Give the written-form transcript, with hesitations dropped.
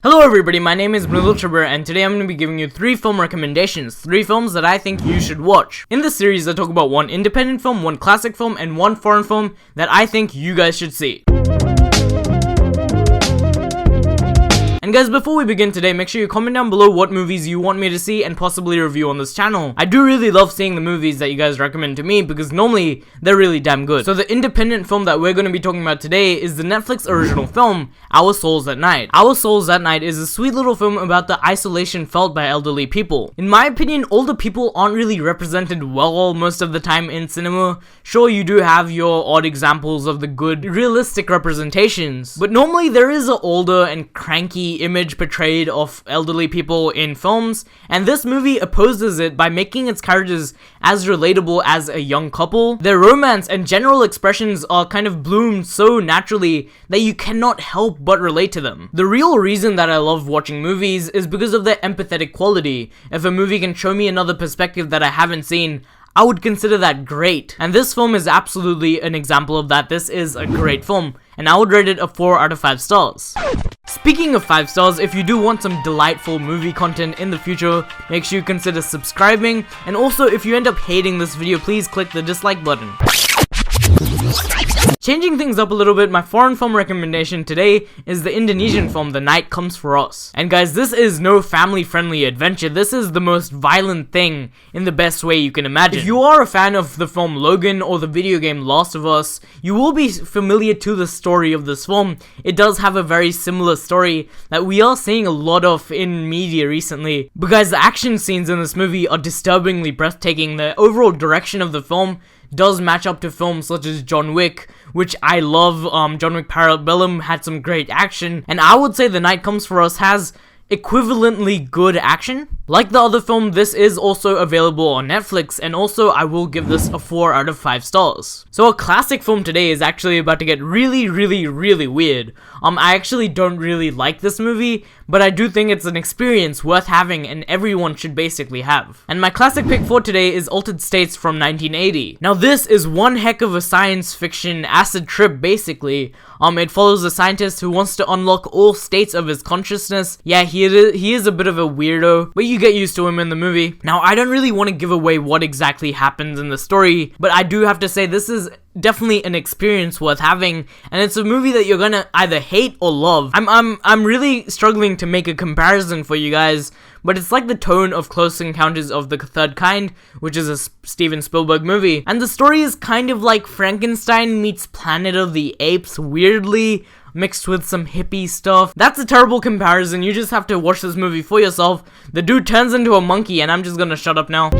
Hello everybody, my name is relatable and today I'm going to be giving you 3 film recommendations, 3 films that I think you should watch. In this series I talk about 1 independent film, 1 classic film, and 1 foreign film that I think you guys should see. And guys, before we begin today, make sure you comment down below what movies you want me to see and possibly review on this channel. I do really love seeing the movies that you guys recommend to me because normally they're really damn good. So the independent film that we're going to be talking about today is the Netflix original film, Our Souls at Night. Our Souls at Night is a sweet little film about the isolation felt by elderly people. In my opinion, older people aren't really represented well most of the time in cinema. Sure, you do have your odd examples of the good, realistic representations, but normally there is an older and cranky image portrayed of elderly people in films, and this movie opposes it by making its characters as relatable as a young couple. Their romance and general expressions are kind of bloomed so naturally that you cannot help but relate to them. The real reason that I love watching movies is because of their empathetic quality. If a movie can show me another perspective that I haven't seen, I would consider that great. And this film is absolutely an example of that. This is a great film, and I would rate it a 4 out of 5 stars. Speaking of 5 stars, if you do want some delightful movie content in the future, make sure you consider subscribing, and also if you end up hating this video, please click the dislike button. Changing things up a little bit, my foreign film recommendation today is the Indonesian film The Night Comes For Us. And guys, this is no family-friendly adventure. This is the most violent thing in the best way you can imagine. If you are a fan of the film Logan or the video game Last of Us, you will be familiar to the story of this film. It does have a very similar story that we are seeing a lot of in media recently. But guys, the action scenes in this movie are disturbingly breathtaking. The overall direction of the film does match up to films such as John Wick, which I love. John Wick Parabellum had some great action, and I would say The Night Comes For Us has equivalently good action. Like the other film, this is also available on Netflix, and also I will give this a 4 out of 5 stars. So a classic film today is actually about to get really weird. I actually don't really like this movie, but I do think it's an experience worth having and everyone should basically have. And my classic pick for today is Altered States from 1980. Now this is one heck of a science fiction acid trip basically. It follows a scientist who wants to unlock all states of his consciousness. Yeah, he is a bit of a weirdo, but you get used to him in the movie. Now I don't really want to give away what exactly happens in the story, but I do have to say this is definitely an experience worth having, and it's a movie that you're gonna either hate or love. I'm really struggling to make a comparison for you guys, but it's like the tone of Close Encounters of the Third Kind, which is a Steven Spielberg movie, and the story is kind of like Frankenstein meets Planet of the Apes, weirdly mixed with some hippie stuff. That's a terrible comparison. You just have to watch this movie for yourself. The dude turns into a monkey, and I'm just gonna shut up now.